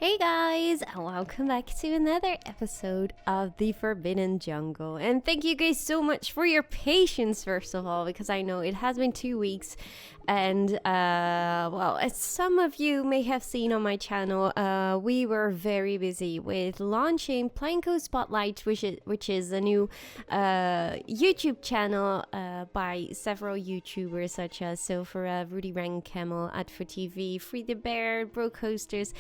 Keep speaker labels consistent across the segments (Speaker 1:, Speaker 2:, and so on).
Speaker 1: Hey guys, and welcome back to another episode of The Forbidden Jungle. And thank you guys so much for your patience, first of all, because I know it has been 2 weeks. And, well, as some of you may have seen on my channel, we were very busy with launching Planko Spotlight, which is a new YouTube channel by several YouTubers such as Sofara, Rudy Rang Camel, Adfor TV, Free the Bear, Bro Coasters,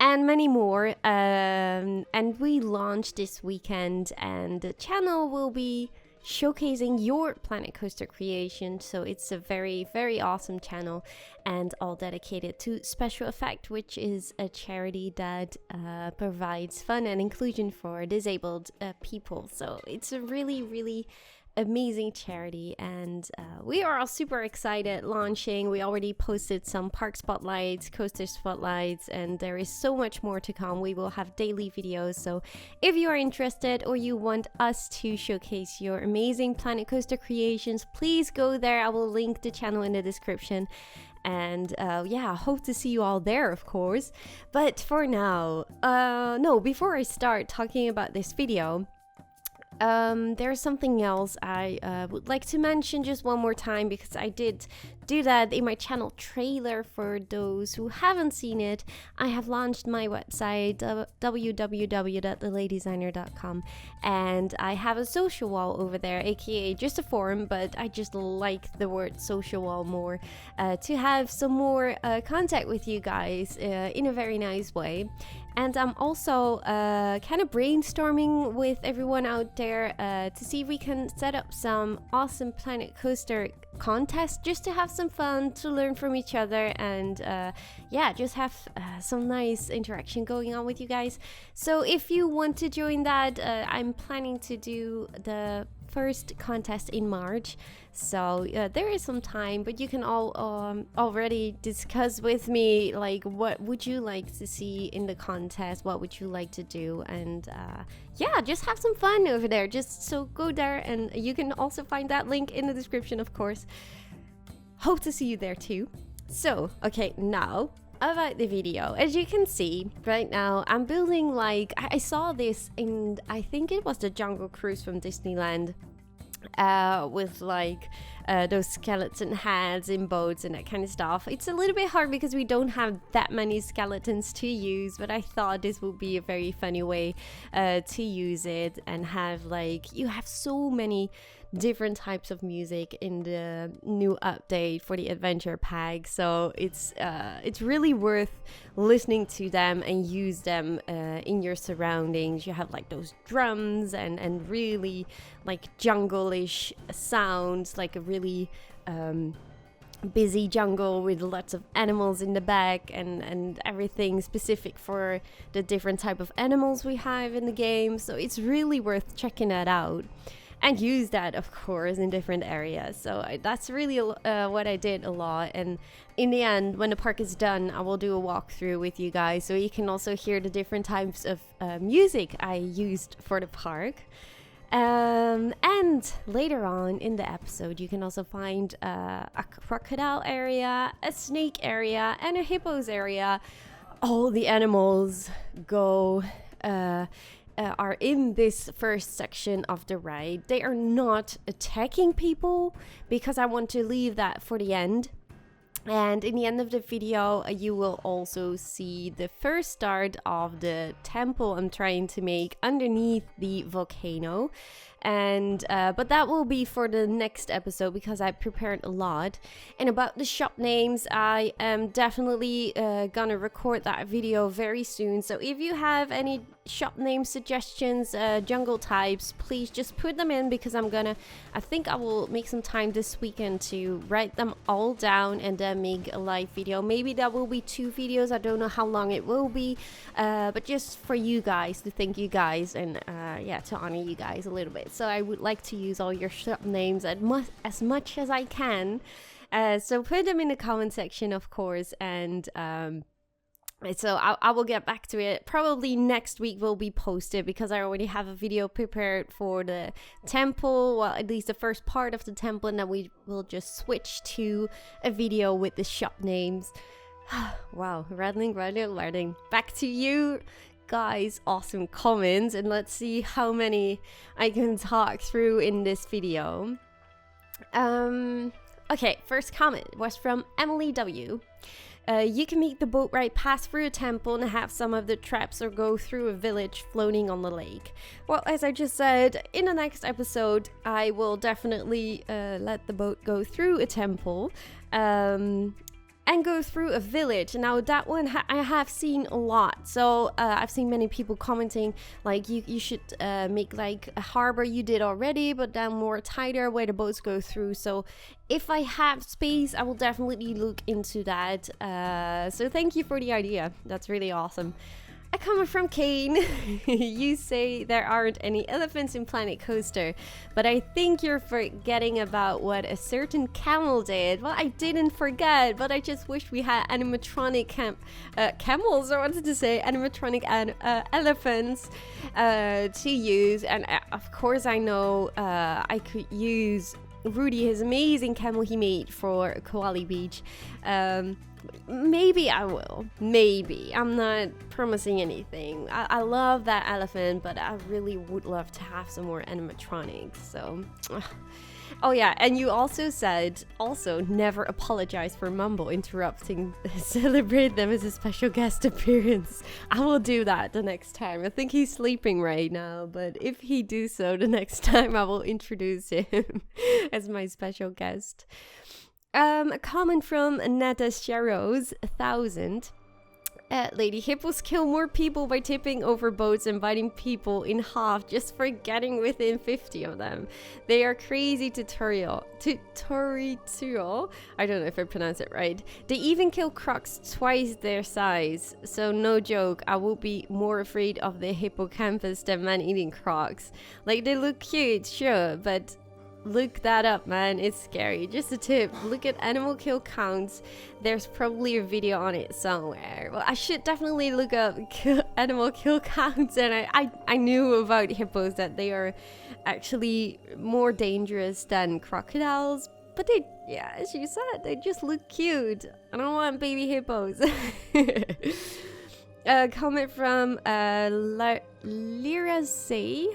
Speaker 1: and many more. And we launched this weekend, and the channel will be showcasing your Planet Coaster creation. So it's a very, very awesome channel, and all dedicated to Special Effect, which is a charity that provides fun and inclusion for disabled people. So it's a really, really amazing charity, and we are all super excited launching. We already posted some park spotlights, coaster spotlights, and there is so much more to come. We will have daily videos, so if you are interested or you want us to showcase your amazing Planet Coaster creations, please go there. I will link the channel in the description. And yeah, hope to see you all there, of course. But for now, before I start talking about this video, there's something else I would like to mention just one more time, because I did do that in my channel trailer. For those who haven't seen it, I have launched my website, www.theladydesigner.com, and I have a social wall over there, aka just a forum, but I just like the word social wall more, to have some more contact with you guys in a very nice way. And I'm also kind of brainstorming with everyone out there to see if we can set up some awesome Planet Coaster contests, just to have some fun, to learn from each other, and yeah, just have some nice interaction going on with you guys. So if you want to join that, I'm planning to do the first contest in March, so there is some time, but you can all already discuss with me, like, what would you like to see in the contest, what would you like to do, and yeah, just have some fun over there. Just so go there, and you can also find that link in the description, of course. Hope to see you there too. So okay, now about the video. As you can see right now, I'm building, like, I saw this in, I think it was the Jungle Cruise from Disneyland, with like those skeleton heads in boats and that kind of stuff. It's a little bit hard because we don't have that many skeletons to use, but I thought this would be a very funny way to use it, and have, like, you have so many different types of music in the new update for the adventure pack, so it's really worth listening to them and use them in your surroundings. You have like those drums and really like jungle-ish sounds, like a really busy jungle with lots of animals in the back, and everything specific for the different type of animals we have in the game. So it's really worth checking that out, and use that, of course, in different areas. So that's really what I did a lot. And in the end, when the park is done, I will do a walkthrough with you guys, so you can also hear the different types of music I used for the park. And later on in the episode, you can also find a crocodile area, a snake area, and a hippos area. All the animals are in this first section of the ride. They are not attacking people, because I want to leave that for the end. And in the end of the video, you will also see the first start of the temple I'm trying to make underneath the volcano. And but that will be for the next episode, because I prepared a lot. And about the shop names, I am definitely gonna record that video very soon. So if you have any shop name suggestions, jungle types, please just put them in, because I think I will make some time this weekend to write them all down and then make a live video. Maybe that will be 2 videos, I don't know how long it will be, but just for you guys, to thank you guys, and yeah, to honor you guys a little bit. So I would like to use all your shop names as much as I can, so put them in the comment section, of course. And so I will get back to it. Probably next week will be posted, because I already have a video prepared for the temple, well, at least the first part of the temple, and then we will just switch to a video with the shop names. Wow, rattling. Back to you guys, awesome comments, and let's see how many I can talk through in this video. Okay, first comment was from Emily W. You can make the boat ride pass through a temple and have some of the traps or go through a village floating on the lake. Well, as I just said, in the next episode, I will definitely let the boat go through a temple. And go through a village. Now that one I have seen a lot, so I've seen many people commenting like you should make like a harbor you did already, but then more tighter where the boats go through. So if I have space, I will definitely look into that. So thank you for the idea, that's really awesome. A comment from Kane. You say there aren't any elephants in Planet Coaster, but I think you're forgetting about what a certain camel did. Well, I didn't forget, but I just wish we had animatronic camels, I wanted to say animatronic elephants to use. And of course I know I could use Rudy, his amazing camel he made for Koali Beach. Maybe I will. Maybe. I'm not promising anything. I love that elephant, but I really would love to have some more animatronics. So, oh yeah, and you also said, never apologize for Mumbo interrupting. Celebrate them as a special guest appearance. I will do that the next time. I think he's sleeping right now, but if he do so the next time, I will introduce him as my special guest. A comment from Netta Sharrows 1000. Lady Hippos kill more people by tipping over boats and biting people in half just for getting within 50 of them. They are crazy tutorial. I don't know if I pronounce it right. They even kill crocs twice their size. So no joke, I will be more afraid of the hippocampus than man-eating crocs. Like, they look cute, sure, but look that up, man. It's scary. Just a tip, look at animal kill counts. There's probably a video on it somewhere. Well, I should definitely look up animal kill counts. And I knew about hippos, that they are actually more dangerous than crocodiles, but they, yeah, as you said, they just look cute. I don't want baby hippos. Comment from Lyra Say.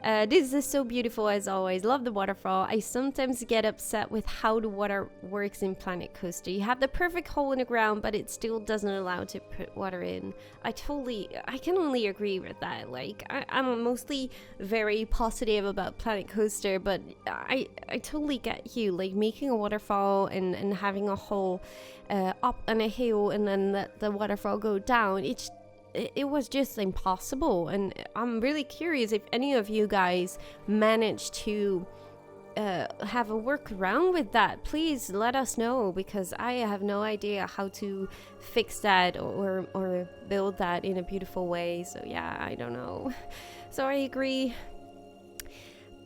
Speaker 1: This is so beautiful as always. Love the waterfall. I sometimes get upset with how the water works in Planet Coaster. You have the perfect hole in the ground, but it still doesn't allow to put water in. I can only agree with that. Like, I'm mostly very positive about Planet Coaster, but I totally get you. Like, making a waterfall and having a hole up on a hill and then let the waterfall go down, it was just impossible. And I'm really curious if any of you guys managed to have a workaround with that. Please let us know, because I have no idea how to fix that or build that in a beautiful way. So yeah, I don't know. So I agree.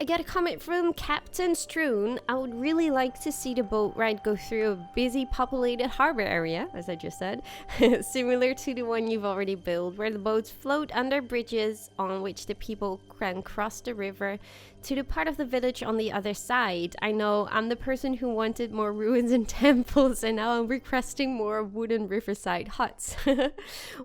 Speaker 1: I get a comment from Captain Stroon. I would really like to see the boat ride go through a busy populated harbor area, as I just said, similar to the one you've already built, where the boats float under bridges on which the people can cross the river to the part of the village on the other side. I know I'm the person who wanted more ruins and temples, and now I'm requesting more wooden riverside huts.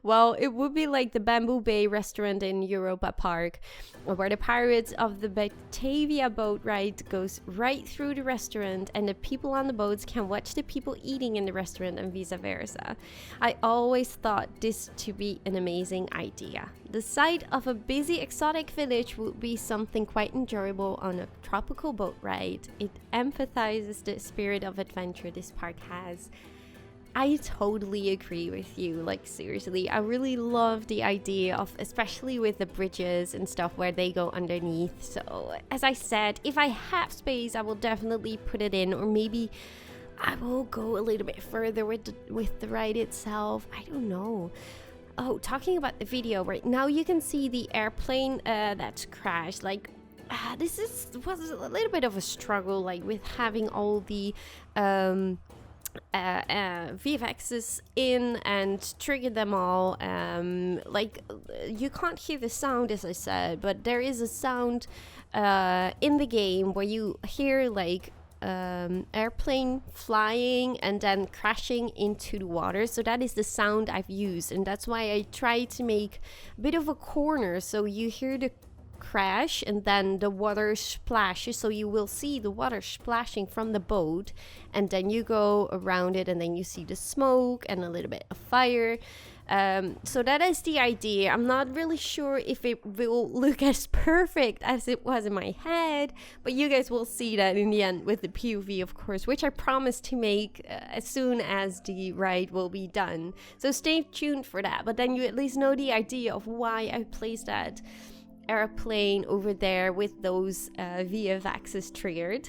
Speaker 1: Well, it would be like the Bamboo Bay restaurant in Europa Park, where the Pirates of the Batavia boat ride goes right through the restaurant, and the people on the boats can watch the people eating in the restaurant and vice versa. I always thought this to be an amazing idea. The sight of a busy exotic village would be something quite enjoyable on a tropical boat ride. It empathizes the spirit of adventure this park has. I totally agree with you. Like, seriously, I really love the idea of, especially with the bridges and stuff where they go underneath. So, as I said, if I have space, I will definitely put it in, or maybe I will go a little bit further with the ride itself. I don't know. Oh, talking about the video, right now you can see the airplane that's crashed. Like, this was a little bit of a struggle, like with having all the VFXs in and trigger them all. Like, you can't hear the sound, as I said, but there is a sound in the game where you hear like airplane flying and then crashing into the water. So that is the sound I've used, and that's why I try to make a bit of a corner so you hear the crash and then the water splashes, so you will see the water splashing from the boat, and then you go around it and then you see the smoke and a little bit of fire. So that is the idea. I'm not really sure if it will look as perfect as it was in my head, but you guys will see that in the end with the POV, of course, which I promise to make as soon as the ride will be done. So stay tuned for that, but then you at least know the idea of why I placed that airplane over there with those VFXs triggered.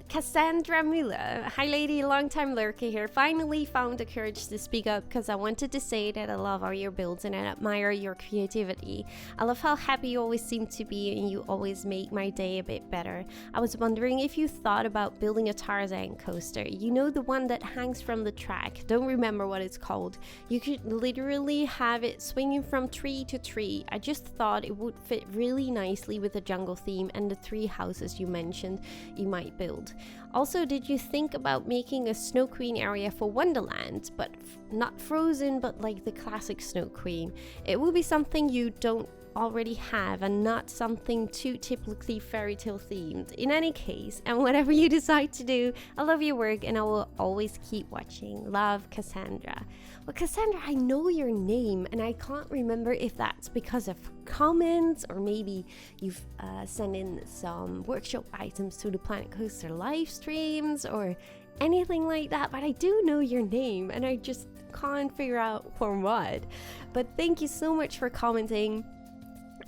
Speaker 1: Cassandra Müller. Hi lady, long time lurker here. Finally found the courage to speak up because I wanted to say that I love all your builds and I admire your creativity. I love how happy you always seem to be and you always make my day a bit better. I was wondering if you thought about building a Tarzan coaster. You know, the one that hangs from the track. Don't remember what it's called. You could literally have it swinging from tree to tree. I just thought it would fit really nicely with the jungle theme and the 3 houses you mentioned you might build. Also, did you think about making a Snow Queen area for Wonderland, but not frozen, but like the classic Snow Queen? It will be something you don't already have and not something too typically fairy tale themed. In any case, and whatever you decide to do, I love your work and I will always keep watching. Love, Cassandra. Well, Cassandra, I know your name and I can't remember if that's because of comments or maybe you've sent in some workshop items to the Planet Coaster live streams or anything like that, but I do know your name and I just can't figure out for what. But thank you so much for commenting.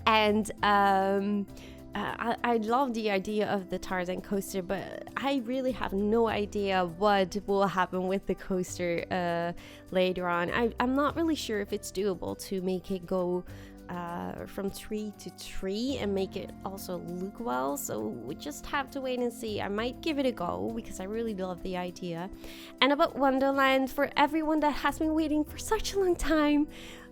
Speaker 1: And I love the idea of the Tarzan coaster, but I really have no idea what will happen with the coaster later on. I'm not really sure if it's doable to make it go from tree to tree and make it also look well, so we just have to wait and see. I might give it a go because I really love the idea. And about Wonderland, for everyone that has been waiting for such a long time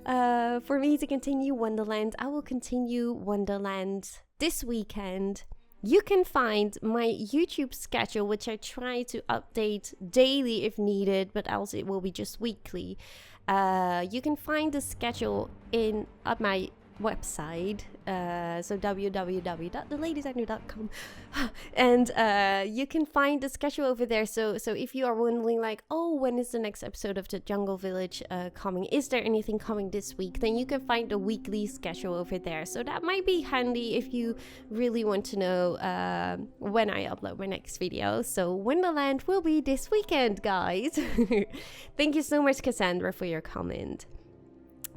Speaker 1: for me to continue Wonderland, I will continue Wonderland this weekend. You can find my YouTube schedule, which I try to update daily if needed, but else it will be just weekly. You can find the schedule at my website, so www.theladiesandrew.com, and you can find the schedule over there. So if you are wondering like, oh, when is the next episode of the Jungle Village coming, is there anything coming this week, then you can find the weekly schedule over there. So that might be handy if you really want to know when I upload my next video. So Wonderland will be this weekend, guys. Thank you so much, Cassandra, for your comment.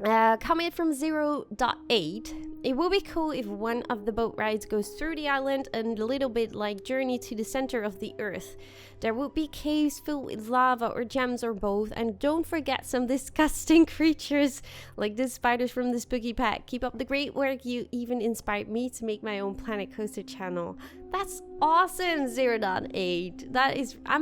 Speaker 1: Comment from 0.8. It will be cool if one of the boat rides goes through the island and a little bit like Journey to the Center of the Earth. There would be caves filled with lava or gems or both, and don't forget some disgusting creatures like the spiders from the Spooky Pack. Keep up the great work. You even inspired me to make my own Planet Coaster channel. That's awesome, 0.8. That is, I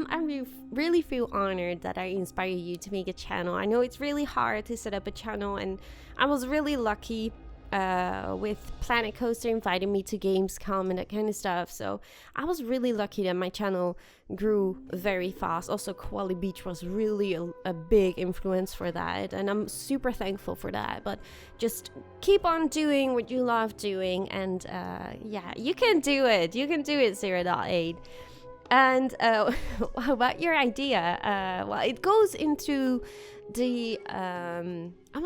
Speaker 1: really feel honored that I inspire you to make a channel. I know it's really hard to set up a channel, and I was really lucky with Planet Coaster inviting me to Gamescom and that kind of stuff. So I was really lucky that my channel grew very fast. Also, Koala Beach was really a big influence for that, and I'm super thankful for that. But just keep on doing what you love doing, and yeah, you can do it. You can do it, 0.8. And about your idea, well, it goes into the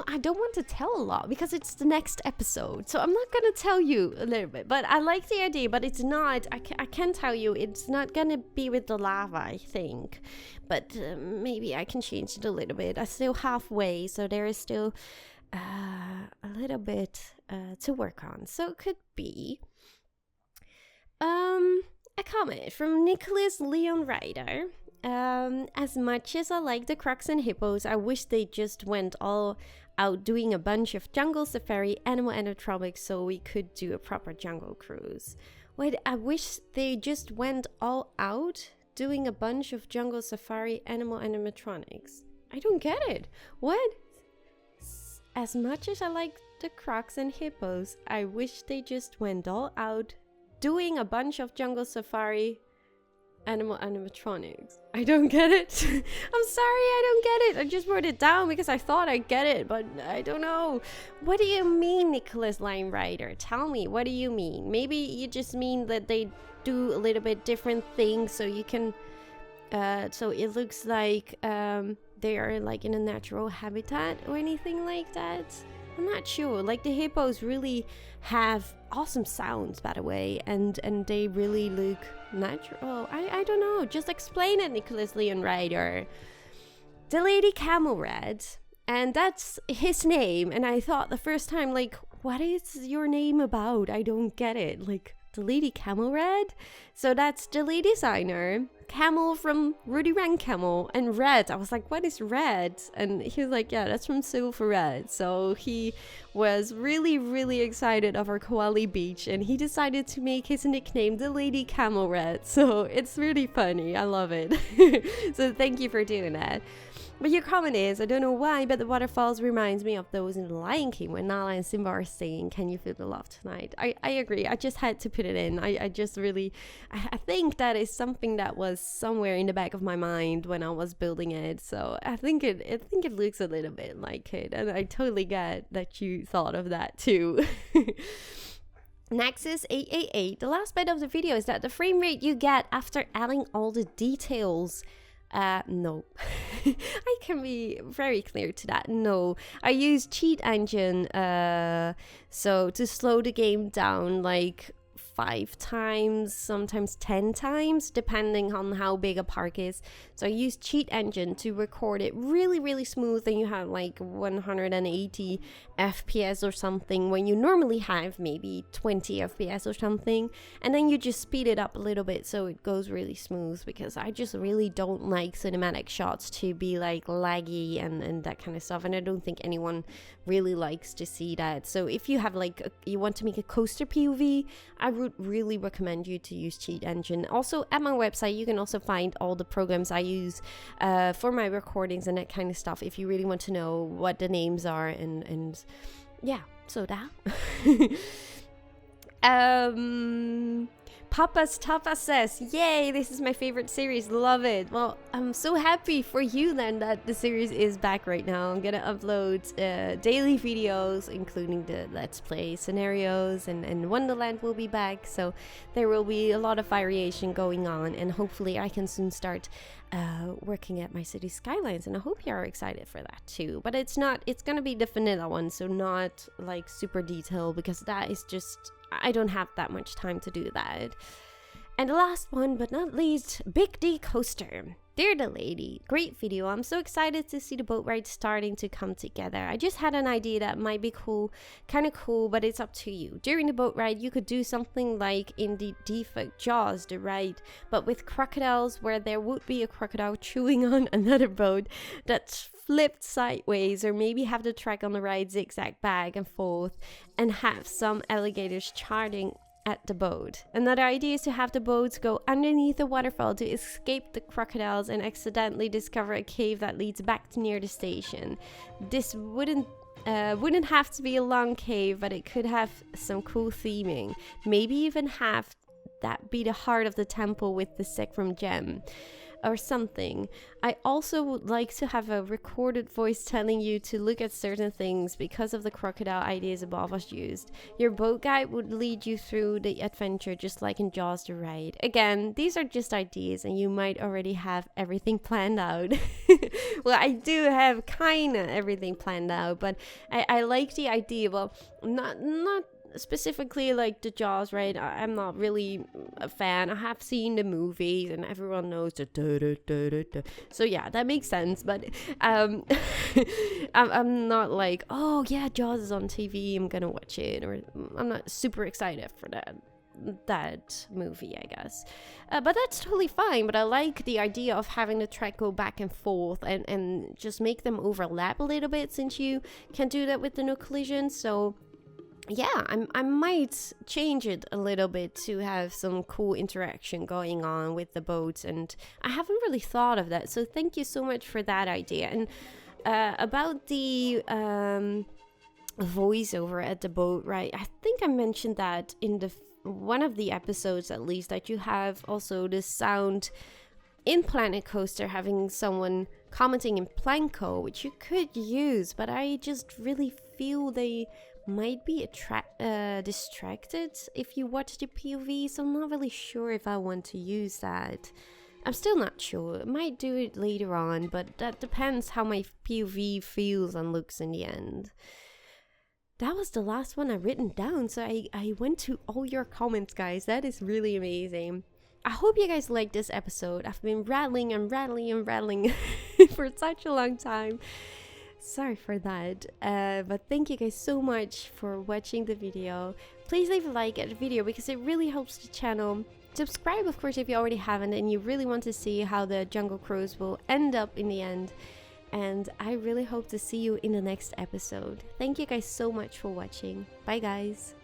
Speaker 1: I don't want to tell a lot because it's the next episode, so I'm not gonna tell you a little bit, but I like the idea, but it's not, I can tell you it's not gonna be with the lava, I think, but maybe I can change it a little bit. I'm still halfway, so there is still a little bit to work on, so it could be a comment from Nicholas Leon Ryder. As much as I like the Crocs and Hippos, I wish they just went all out doing a bunch of jungle safari animal animatronics so we could do a proper jungle cruise. Wait, I wish they just went all out doing a bunch of jungle safari animal animatronics. I don't get it. What? As much as I like the Crocs and Hippos, I wish they just went all out doing a bunch of jungle safari animatronics. I don't get it. I'm sorry, I don't get it. I just wrote it down because I thought I'd get it, but I don't know. What do you mean, Nicholas Line Rider? Tell me, what do you mean? Maybe you just mean that they do a little bit different things, so you can so it looks like they are like in a natural habitat or anything like that. I'm not sure. Like, the hippos really have awesome sounds, by the way, and they really look natural. I don't know. Just explain it, Nicholas Leon Ryder. The Lady Camel Red, and that's his name. And I thought the first time, like, what is your name about? I don't get it. Like, the Lady Camel Red? So that's the lead designer, Camel from Rudy Rank Camel, and Red. I was like, what is Red? And he was like, yeah, that's from Silver Red. So he was really, really excited over Koali Beach, and he decided to make his nickname the Lady Camel Red. So it's really funny. I love it. So thank you for doing that. But your comment is, I don't know why, but the waterfalls reminds me of those in The Lion King when Nala and Simba are saying, can you feel the love tonight? I agree. I just had to put it in. I just really, I think that is something that was somewhere in the back of my mind when I was building it. So I think it looks a little bit like it. And I totally get that you thought of that too. Nexus 888. The last bit of the video is that the frame rate you get after adding all the details. No. I can be very clear to that. No. I use Cheat Engine, so to slow the game down like 5 times, sometimes 10 times, depending on how big a park is. So I use Cheat Engine to record it really, really smooth, and you have like 180 FPS or something when you normally have maybe 20 FPS or something, and then you just speed it up a little bit so it goes really smooth, because I just really don't like cinematic shots to be like laggy and that kind of stuff, and I don't think anyone really likes to see that. So if you have like you want to make a coaster POV, I would really recommend you to use Cheat Engine. Also, at my website you can also find all the programs I use for my recordings and that kind of stuff, if you really want to know what the names are, and yeah, so that Papa's Tapa says, yay, this is my favorite series, love it. Well, I'm so happy for you then that the series is back right now. I'm gonna upload daily videos, including the Let's Play scenarios, and Wonderland will be back, so there will be a lot of variation going on, and hopefully I can soon start working at my city skylines, and I hope you are excited for that too. But it's gonna be the vanilla one, so not like super detailed, because that is just, I don't have that much time to do that. And the last one but not least, Big D Coaster. Dear the Lady, great video. I'm so excited to see the boat ride starting to come together. I just had an idea that might be kind of cool, but it's up to you. During the boat ride, you could do something like in the default Jaws, the ride, but with crocodiles, where there would be a crocodile chewing on another boat that's flipped sideways, or maybe have the track on the ride zigzag back and forth, and have some alligators charging at the boat. Another idea is to have the boats go underneath the waterfall to escape the crocodiles and accidentally discover a cave that leads back to near the station. This wouldn't have to be a long cave, but it could have some cool theming. Maybe even have that be the heart of the temple with the sacrum gem or something. I also would like to have a recorded voice telling you to look at certain things because of the crocodile ideas above was used. Your boat guide would lead you through the adventure just like in Jaws the Ride. Again, these are just ideas and you might already have everything planned out. Well, I do have kind of everything planned out, but I like the idea. Well, not specifically like the Jaws, right? I'm not really a fan. I have seen the movies and everyone knows the so yeah, that makes sense, but I'm not like, oh yeah, Jaws is on TV, I'm gonna watch it, or I'm not super excited for that movie, I guess. But that's totally fine. But I like the idea of having the track go back and forth and just make them overlap a little bit, since you can do that with the no collision. So yeah, I might change it a little bit to have some cool interaction going on with the boats, and I haven't really thought of that, so thank you so much for that idea. And about the voiceover at the boat, right? I think I mentioned that in the one of the episodes at least that you have also this sound in Planet Coaster, having someone commenting in Planko, which you could use, but I just really feel they might be distracted if you watch the POV, so I'm not really sure if I want to use that. I'm still not sure. I might do it later on, but that depends how my POV feels and looks in the end. That was the last one I've written down, so I went to all your comments, guys. That is really amazing. I hope you guys liked this episode. I've been rattling and rattling and rattling for such a long time. Sorry for that. But thank you guys so much for watching the video. Please leave a like at the video because it really helps the channel. Subscribe, of course, if you already haven't and you really want to see how the Jungle Cruise will end up in the end. And I really hope to see you in the next episode. Thank you guys so much for watching. Bye, guys.